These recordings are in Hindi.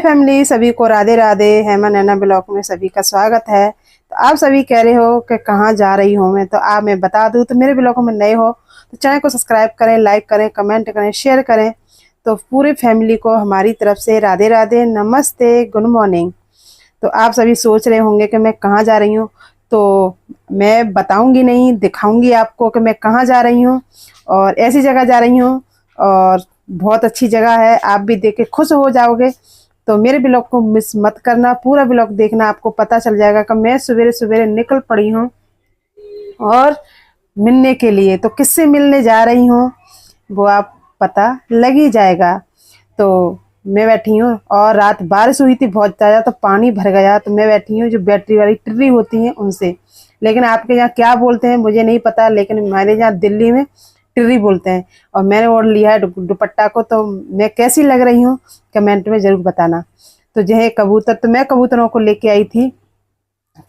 फैमिली, सभी को राधे राधे। हेमा नैना ब्लॉग में सभी का स्वागत है। तो आप सभी कह रहे हो कि कहाँ जा रही हूँ मैं, तो आप मैं बता दूँ तो मेरे ब्लॉग में नए हो तो चैनल को सब्सक्राइब करें, लाइक करें, कमेंट करें, शेयर करें। तो पूरे फैमिली को हमारी तरफ से राधे राधे, नमस्ते, गुड मॉर्निंग। तो आप सभी सोच रहे होंगे कि मैं कहाँ जा रही हूँ, तो मैं बताऊंगी नहीं, दिखाऊंगी आपको कि मैं कहाँ जा रही हूँ। और ऐसी जगह जा रही हूँ और बहुत अच्छी जगह है, आप भी देख के खुश हो जाओगे। तो मेरे ब्लॉग को मिस मत करना, पूरा ब्लॉग देखना, आपको पता चल जाएगा कि मैं सवेरे सवेरे निकल पड़ी हूँ और मिलने के लिए। तो किससे मिलने जा रही हूँ वो आप पता लग ही जाएगा। तो मैं बैठी हूँ और रात बारिश हुई थी बहुत ज़्यादा, तो पानी भर गया। तो मैं बैठी हूँ जो बैटरी वाली टिर्री होती हैं उनसे, लेकिन आपके यहाँ क्या बोलते हैं मुझे नहीं पता, लेकिन हमारे यहाँ दिल्ली में टिर्री बोलते हैं। और मैंने ओढ़ लिया है दुपट्टा को। तो मैं कैसी लग रही हूँ कमेंट में ज़रूर बताना। तो जो है कबूतर, तो मैं कबूतरों को लेके आई थी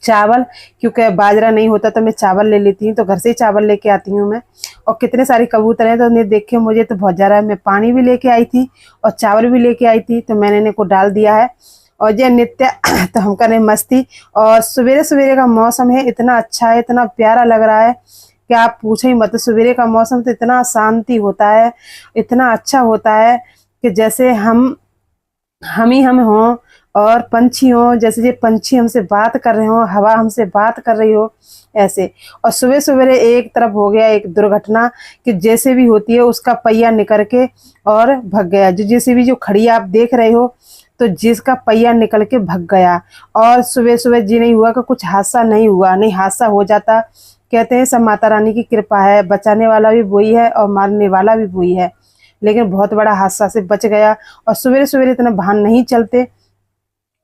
चावल, क्योंकि बाजरा नहीं होता तो मैं चावल ले लेती हूँ, तो घर से ही चावल लेके आती हूँ मैं। और कितने सारे कबूतर हैं, तो उन्हें देख के मुझे तो बहुत ज़्यादा, मैं पानी भी लेके आई थी और चावल भी लेके आई थी, तो मैंने इनको डाल दिया है। और ये नित्य तो हम करें मस्ती। और सवेरे सवेरे का मौसम है, इतना अच्छा है, इतना प्यारा लग रहा है कि आप पूछो ही मत। सवेरे का मौसम तो इतना शांति होता है, इतना अच्छा होता है कि जैसे हम ही हम हों और पंछी हों, जैसे ये पंछी हमसे बात कर रहे हो, हवा हमसे बात कर रही हो, ऐसे। और सुबह सवेरे एक तरफ हो गया एक दुर्घटना कि जैसे भी होती है उसका पहिया निकल के और भग गया। जो जैसे भी जो खड़ी आप देख रहे हो, तो जिसका पहिया निकल के भग गया। और सुबह सुबह जी नहीं हुआ कि कुछ हादसा नहीं हुआ, नहीं हादसा हो जाता। कहते हैं सब माता रानी की कृपा है, बचाने वाला भी वही है और मारने वाला भी वही है। लेकिन बहुत बड़ा हादसा से बच गया। और सवेरे सवेरे इतना भान नहीं चलते।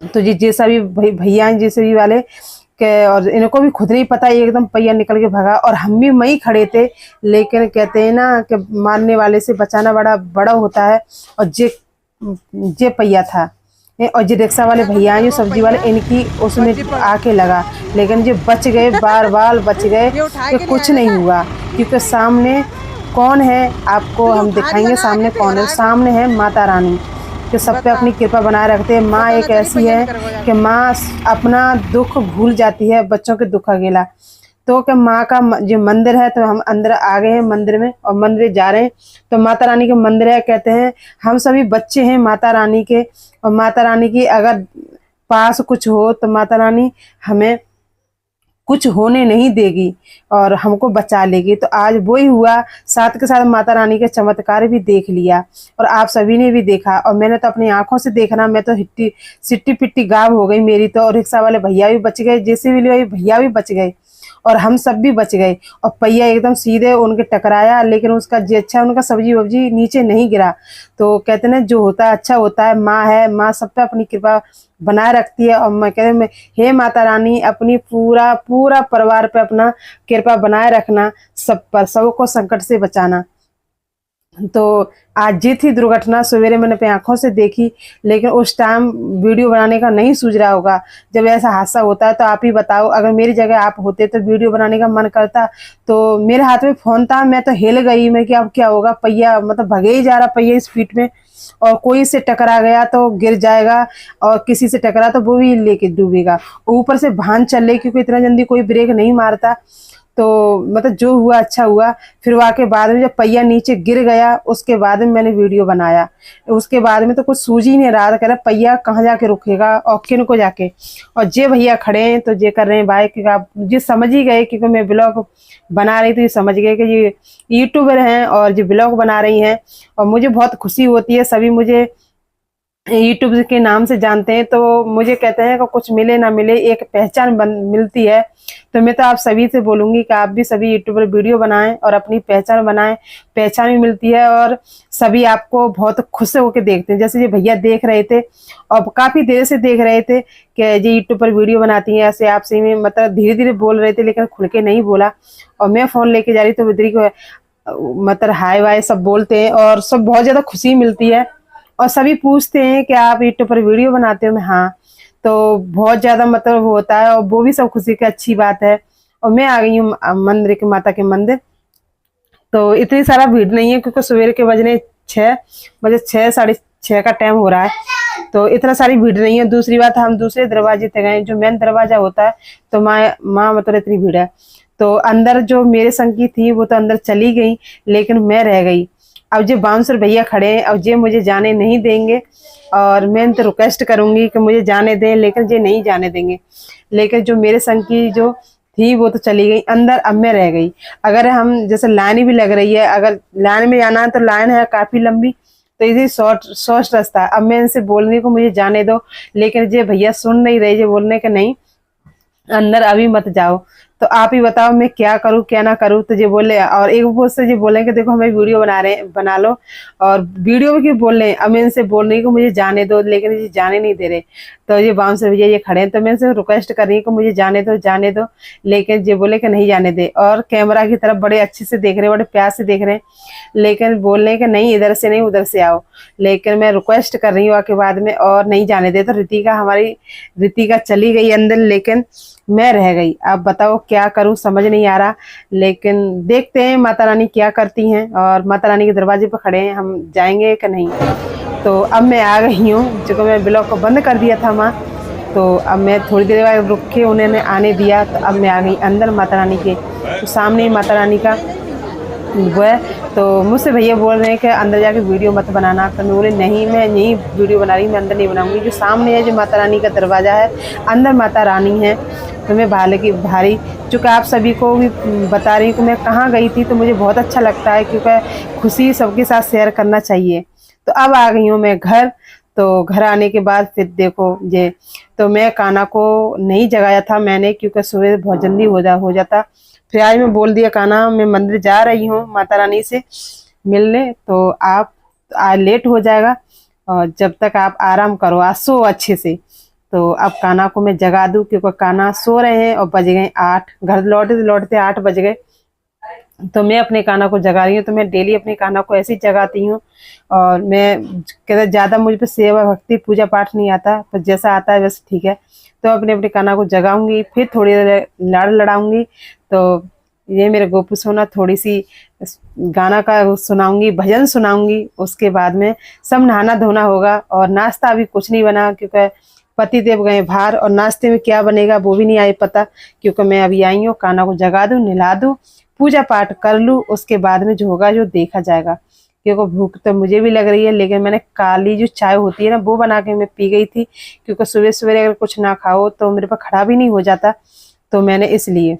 तो जी जैसा भी भैया हैं जैसे भी वाले के, और इनको भी खुद नहीं पता, ये एकदम पहिया निकल के भगा। और हम भी वहीं खड़े थे, लेकिन कहते हैं ना कि मारने वाले से बचाना बड़ा बड़ा होता है। और जे पहिया था। और जो रिक्शा वाले भैया हैं जो सब्जी वाले, इनकी उसमें आके लगा, लेकिन जो बच गए, बार बार बच गए कि कुछ नहीं हुआ। क्योंकि सामने कौन है आपको हम दिखाएंगे, सामने कौन है, सामने है माता रानी कि सब पे अपनी कृपा बनाए रखते हैं। माँ एक ऐसी है कि माँ अपना दुख भूल जाती है, बच्चों के दुख अकेला। तो कि माँ का जो मंदिर है, तो हम अंदर आ गए हैं मंदिर में और मंदिर जा रहे हैं। तो माता रानी के मंदिर है, कहते हैं हम सभी बच्चे हैं माता रानी के। और माता रानी की अगर पास कुछ हो तो माता रानी हमें कुछ होने नहीं देगी और हमको बचा लेगी। तो आज वही हुआ, साथ के साथ माता रानी के चमत्कार भी देख लिया और आप सभी ने भी देखा। और मैंने तो अपनी आंखों से देखना, मैं तो सिट्टी पिट्टी गायब हो गई मेरी तो। और रिक्शा वाले भैया भी बच गए, जैसे भी भैया भी बच गए और हम सब भी बच गए। और पहिया एकदम सीधे उनके टकराया, लेकिन उसका जो अच्छा उनका सब्जी वब्जी नीचे नहीं गिरा। तो कहते हैं जो होता है अच्छा होता है। माँ है, माँ सब पे अपनी कृपा बनाए रखती है। और मैं कहते हैं हे माता रानी, अपनी पूरा पूरा परिवार पे अपना कृपा बनाए रखना, सब पर, सबको संकट से बचाना। तो आज ये थी दुर्घटना, सवेरे मैंने अपनी आंखों से देखी, लेकिन उस टाइम वीडियो बनाने का नहीं सूझ रहा होगा। जब ऐसा हादसा होता है तो आप ही बताओ, अगर मेरी जगह आप होते तो वीडियो बनाने का मन करता। तो मेरे हाथ में फोन था, मैं तो हिल गई, मैं कि अब क्या होगा, पहिया मतलब भगे ही जा रहा पहिया स्पीड में। और कोई से टकरा गया तो गिर जाएगा, और किसी से टकरा तो वो भी लेके डूबेगा। ऊपर से भान चल रही, क्योंकि इतना जल्दी कोई ब्रेक नहीं मारता। तो मतलब जो हुआ अच्छा हुआ। फिर वहाँ के बाद में जब पहिया नीचे गिर गया, उसके बाद में मैंने वीडियो बनाया। उसके बाद में तो कुछ सूझ ही नहीं रहा था, कह रहा पहिया कहाँ जाके रुकेगा और किन को जाके। और जे भैया खड़े हैं तो जे कर रहे हैं बाइक का, ये समझ ही गए क्योंकि मैं ब्लॉग बना रही थी, ये समझ गए कि ये यूट्यूबर हैं और जो ब्लॉग बना रही हैं। और मुझे बहुत खुशी होती है, सभी मुझे यूट्यूब के नाम से जानते हैं। तो मुझे कहते हैं कि कुछ मिले ना मिले एक पहचान मिलती है। तो मैं तो आप सभी से बोलूँगी कि आप भी सभी यूट्यूबर वीडियो बनाएं और अपनी पहचान बनाएं, पहचान भी मिलती है। और सभी आपको बहुत खुश होकर देखते हैं, जैसे ये भैया देख रहे थे और काफ़ी देर से देख रहे थे कि ये यूट्यूब पर वीडियो बनाती हैं। ऐसे आपसे में मतलब धीरे धीरे बोल रहे थे, लेकिन खुल के नहीं बोला। और मैं फ़ोन लेके जा रही तो इधर को मतलब हाय वाय सब बोलते हैं और सब बहुत ज़्यादा खुशी मिलती है। और सभी पूछते हैं कि आप यूट्यूब पर वीडियो बनाते हो, मैं हाँ। तो बहुत ज़्यादा मतलब होता है और वो भी सब खुशी की अच्छी बात है। और मैं आ गई हूँ मंदिर के, माता के मंदिर। तो इतनी सारा भीड़ नहीं है, क्योंकि सवेरे के बजने 6 बजे, 6 साढ़े 6 का टाइम हो रहा है। तो इतना सारी भीड़ नहीं है। दूसरी बात, हम दूसरे दरवाजे से गए, जो मेन दरवाजा होता है, तो माँ मतलब इतनी भीड़ है। तो अंदर जो मेरे संग की थी वो तो अंदर चली गई, लेकिन मैं रह गई। अब जो बाउंसर भैया खड़े हैं, अब ये मुझे जाने नहीं देंगे, और मैं तो रिक्वेस्ट करूंगी कि मुझे जाने दें, लेकिन ये नहीं जाने देंगे। लेकिन जो मेरे संग की जो थी वो तो चली गई अंदर, अब मैं रह गई। अगर हम जैसे लाइन भी लग रही है, अगर लाइन में जाना है तो लाइन है काफी लंबी, तो इसी शॉर्ट रास्ता है। अब मैं इनसे बोलने को मुझे जाने दो, लेकिन ये भैया सुन नहीं रहे, ये बोलने के नहीं अंदर अभी मत जाओ। तो आप ही बताओ मैं क्या करूं क्या ना करूं। तो ये बोले, और एक वो से ये बोले कि देखो हमें वीडियो बना लो, और वीडियो में क्यों बोल रहे हैं। अब मैं इनसे बोल रही हूँ कि मुझे जाने दो, लेकिन ये जाने नहीं दे रहे। तो ये बाउंसर भैया ये खड़े हैं, तो मैं इनसे रिक्वेस्ट कर रही हूँ कि मुझे जाने दो, लेकिन ये बोले कि नहीं जाने दे, और कैमरा की तरफ बड़े अच्छे से देख रहे हैं, बड़े प्यार से देख रहे हैं, लेकिन बोल रहे हैं कि नहीं इधर से नहीं उधर से आओ। लेकिन मैं रिक्वेस्ट कर रही हूँ आके बाद में, और नहीं जाने दे। तो हमारी रितिका चली गई अंदर, लेकिन मैं रह गई। अब बताओ क्या करूं, समझ नहीं आ रहा। लेकिन देखते हैं माता रानी क्या करती हैं, और माता रानी के दरवाजे पर खड़े हैं, हम जाएंगे कि नहीं। तो अब मैं आ गई हूँ, क्योंकि मैं ब्लॉग को बंद कर दिया था माँ। तो अब मैं थोड़ी देर बाद रुक के उन्होंने आने दिया, तो अब मैं आ गई अंदर माता रानी के। तो सामने ही माता रानी का वो है। तो मुझसे भैया बोल रहे हैं कि अंदर जाके वीडियो मत बनाना। तो मैं बोले नहीं, मैं यहीं वीडियो बना रही, मैं अंदर नहीं बनाऊंगी। जो सामने है जो माता रानी का दरवाज़ा है, अंदर माता रानी है। तो मैं भारी चूँकि आप सभी को भी बता रही हूँ कि मैं कहाँ गई थी, तो मुझे बहुत अच्छा लगता है, क्योंकि खुशी सबके साथ शेयर करना चाहिए। तो अब आ गई हूँ मैं घर। तो घर आने के बाद फिर देखो ये, तो मैं कान्हा को नहीं जगाया था मैंने, क्योंकि सुबह बहुत जल्दी हो जाता। फिर आज मैं बोल दिया कान्हा मैं मंदिर जा रही हूँ माता रानी से मिलने, तो आप आज लेट हो जाएगा, और जब तक आप आराम करो, आज सो अच्छे से। तो अब कान्हा को मैं जगा दूं, क्योंकि कान्हा सो रहे हैं, और बज गए 8। घर लौटते 8 बज गए। तो मैं अपने कान्हा को जगा रही हूँ। तो मैं डेली अपने कान्हा को ऐसे ही जगाती हूँ, और मैं कहते ज़्यादा मुझ पर सेवा भक्ति पूजा पाठ नहीं आता, पर जैसा आता है वैसे ठीक है। तो अपने कान्हा को जगाऊंगी, फिर थोड़ी देर लाड़ लड़ाऊंगी। तो ये मेरे गोपू सोना थोड़ी सी गाना का सुनाऊंगी, भजन सुनाऊंगी। उसके बाद में सब नहाना धोना होगा, और नाश्ता अभी कुछ नहीं बना, क्योंकि पति देव गए बाहर, और नाश्ते में क्या बनेगा वो भी नहीं आए पता, क्योंकि मैं अभी आई हूँ। कान्हा को जगा दूँ, नहला दूँ, पूजा पाठ कर लूँ, उसके बाद में जो होगा जो देखा जाएगा। क्योंकि भूख तो मुझे भी लग रही है, लेकिन मैंने काली जो चाय होती है ना वो बना के मैं पी गई थी, क्योंकि सुबह सवेरे अगर कुछ ना खाओ तो मेरे पास खड़ा भी नहीं हो जाता। तो मैंने इसलिए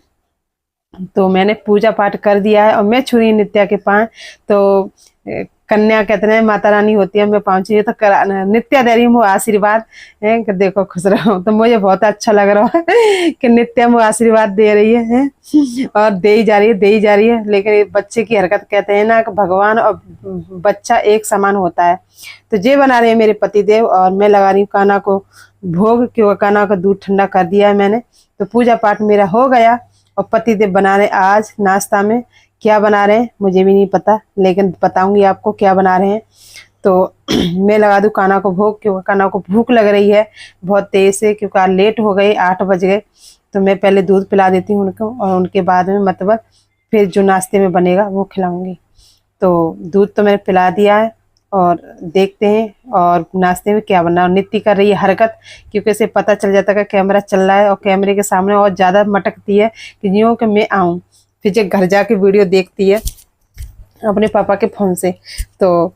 तो मैंने पूजा पाठ कर दिया है, और मैं छुरी नित्या के पाँव। तो कन्या कहते हैं माता रानी होती है, मैं पहुंची तो नित्या दे रही हूँ आशीर्वाद है कि देखो खुश रहो। तो मुझे बहुत अच्छा लग रहा है कि नित्या मुझे आशीर्वाद दे रही है, और दे ही जा रही है। लेकिन बच्चे की हरकत कहते हैं ना कि भगवान और बच्चा एक समान होता है। तो ये बना रहे हैं मेरे पति देव, और मैं लगा रही हूँ कान्हा को भोग, क्योंकि कान्हा का दूध ठंडा कर दिया है मैंने। तो पूजा पाठ मेरा हो गया, और पति देव बना रहे आज नाश्ता में क्या बना रहे हैं मुझे भी नहीं पता, लेकिन बताऊंगी आपको क्या बना रहे हैं। तो मैं लगा दूं कान्हा को भोग, क्योंकि कान्हा को भूख लग रही है बहुत तेज से, क्योंकि आज लेट हो गए 8 बज गए। तो मैं पहले दूध पिला देती हूँ उनको, और उनके बाद में मतलब फिर जो नाश्ते में बनेगा वो खिलाऊंगी। तो दूध तो मैंने पिला दिया है, और देखते हैं और नाश्ते में क्या बनना है। नित्य कर रही है हरकत, क्योंकि इसे पता चल जाता है कि कैमरा चल रहा है, और कैमरे के सामने और ज़्यादा मटकती है कि यूँ कि मैं आऊँ। फिर जब घर जाके वीडियो देखती है अपने पापा के फ़ोन से। तो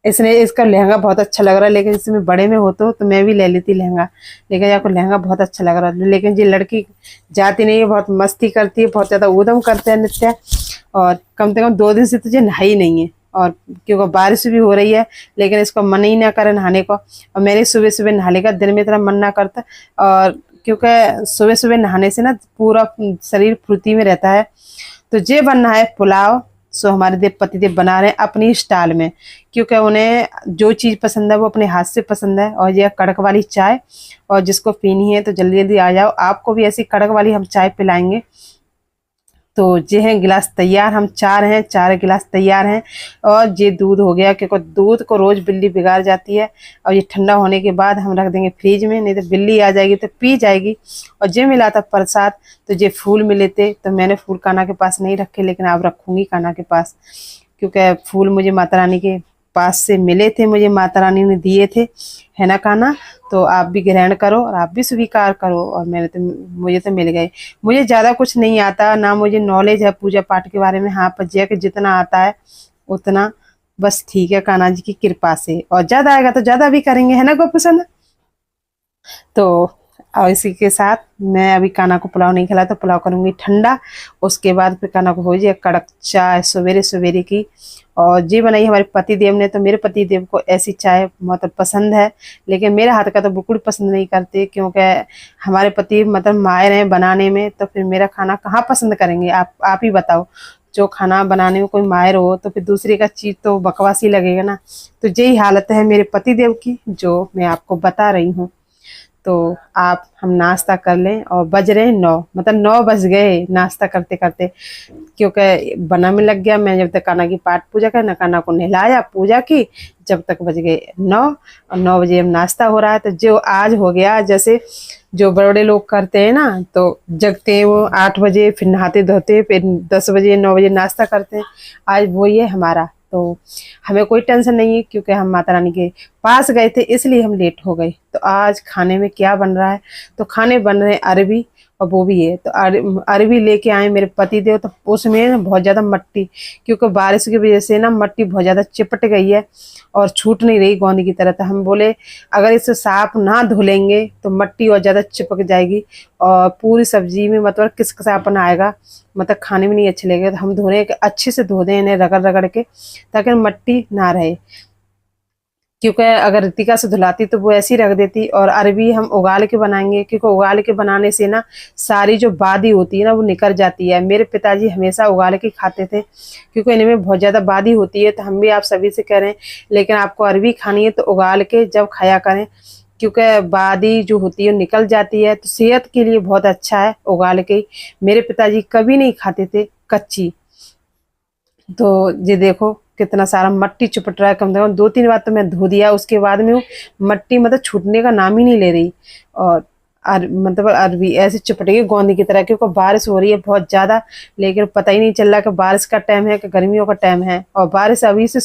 इसने इसका लहंगा बहुत अच्छा लग रहा है, लेकिन इसमें बड़े में हो तो मैं भी ले लेती लहंगा, लेकिन आपको लहंगा बहुत अच्छा लग रहा है। लेकिन ये लड़की जाती नहीं है, बहुत मस्ती करती है, बहुत ज़्यादा ऊधम करते हैं नित्या। और कम से कम 2 दिन से तुझे नहाई नहीं है, और क्योंकि बारिश भी हो रही है, लेकिन इसको मन ही ना करे नहाने को। और मेरे सुबह सुबह नहाने का दिन में इतना मन ना करता, और क्योंकि सुबह सुबह नहाने से ना पूरा शरीर फुर्ती में रहता है। तो ये बनना है पुलाव। सो हमारे देव पति देव बना रहे हैं अपनी स्टाइल में, क्योंकि उन्हें जो चीज़ पसंद है वो अपने हाथ से पसंद है। और ये कड़क वाली चाय, और जिसको पीनी है तो जल्दी जल्दी आ जाओ, आपको भी ऐसी कड़क वाली हम चाय पिलाएंगे। तो ये हैं गिलास तैयार, हम 4 हैं, 4 गिलास तैयार हैं। और ये दूध हो गया, क्योंकि दूध को रोज़ बिल्ली बिगाड़ जाती है, और ये ठंडा होने के बाद हम रख देंगे फ्रिज में, नहीं तो बिल्ली आ जाएगी तो पी जाएगी। और ये मिला था प्रसाद, तो ये फूल मिले थे, तो मैंने फूल कान्हा के पास नहीं रखे, लेकिन अब रखूँगी कान्हा के पास, क्योंकि फूल मुझे माता रानी के पास से मिले थे, मुझे माता रानी ने दिए थे, है ना खाना। तो आप भी ग्रहण करो और आप भी स्वीकार करो। और मुझे तो मिल गए। मुझे ज़्यादा कुछ नहीं आता, ना मुझे नॉलेज है पूजा पाठ के बारे में। हाँ, पज्जिया के जितना आता है उतना बस ठीक है, कान्हा जी की कृपा से। और ज़्यादा आएगा तो ज़्यादा भी करेंगे, है ना गोपसंद। तो और इसी के साथ मैं अभी कान्हा को पुलाव नहीं खिलाया, तो पुलाव करूँगी ठंडा। उसके बाद फिर कान्हा को हो जाए कड़क चाय सवेरे सवेरे की। और जी बनाई हमारे पति देव ने। तो मेरे पति देव को ऐसी चाय मतलब पसंद है, लेकिन मेरे हाथ का तो बिल्कुल पसंद नहीं करते, क्योंकि हमारे पति मतलब माहिर हैं बनाने में। तो फिर मेरा खाना कहाँ पसंद करेंगे, आप ही बताओ। जो खाना बनाने में कोई माहिर हो तो फिर दूसरे का चीज़ तो बकवास ही लगेगा ना। तो यही हालत है मेरे पति देव की, जो मैं आपको बता रही हूँ। तो आप हम नाश्ता कर लें। और बज रहे हैं 9, मतलब 9 बज गए नाश्ता करते करते, क्योंकि बना में लग गया। मैं जब तक कान्हा की पाठ पूजा कर, ना कान्हा को नहलाया पूजा की, जब तक बज गए 9। और 9 बजे हम नाश्ता हो रहा है। तो जो आज हो गया, जैसे जो बड़े बड़े लोग करते हैं ना, तो जगते हैं वो 8 बजे, फिर नहाते धोते, फिर 10 बजे 9 बजे नाश्ता करते हैं। आज वो ये हमारा। तो हमें कोई टेंशन नहीं है, क्योंकि हम माता रानी के पास गए थे, इसलिए हम लेट हो गए। तो आज खाने में क्या बन रहा है, तो खाने बन रहे हैं अरबी, और वो भी है। तो अरबी लेके आए मेरे पति देव। तो उसमें ना बहुत ज़्यादा मट्टी, क्योंकि बारिश की वजह से ना मट्टी बहुत ज़्यादा चिपट गई है और छूट नहीं रही गोंद की तरह। तो हम बोले अगर इसे साफ ना धो लेंगे तो मट्टी और ज़्यादा चिपक जाएगी, और पूरी सब्जी में मतलब किसकिसापन आएगा, मतलब खाने में नहीं अच्छे लगेगा। तो हम धोने अच्छे से धो दें इन्हें रगड़ रगड़ के, ताकि मट्टी ना रहे। क्योंकि अगर रितिका से धुलाती तो वो ऐसी ही रख देती। और अरबी हम उगाल के बनाएंगे, क्योंकि उगाल के बनाने से ना सारी जो बादी होती है ना वो निकल जाती है। मेरे पिताजी हमेशा उगाल के खाते थे, क्योंकि इनमें बहुत ज़्यादा बादी होती है। तो हम भी आप सभी से कह रहे हैं, लेकिन आपको अरबी खानी है तो उगाल के जब खाया करें, क्योंकि बादी जो होती है निकल जाती है। तो सेहत के लिए बहुत अच्छा है उगाल के। मेरे पिताजी कभी नहीं खाते थे कच्ची। तो ये देखो कितना सारा मट्टी चिपट रहा है। कम से कम 2-3 बार तो मैं धो दिया, उसके बाद में वो मट्टी मतलब छूटने का नाम ही नहीं ले रही। और मतलब अरबी ऐसे चिपट गई गोंद की तरह, क्योंकि बारिश हो रही है बहुत ज़्यादा। लेकिन पता ही नहीं चल रहा कि बारिश का टाइम है कि गर्मियों का टाइम है। और बारिश अभी से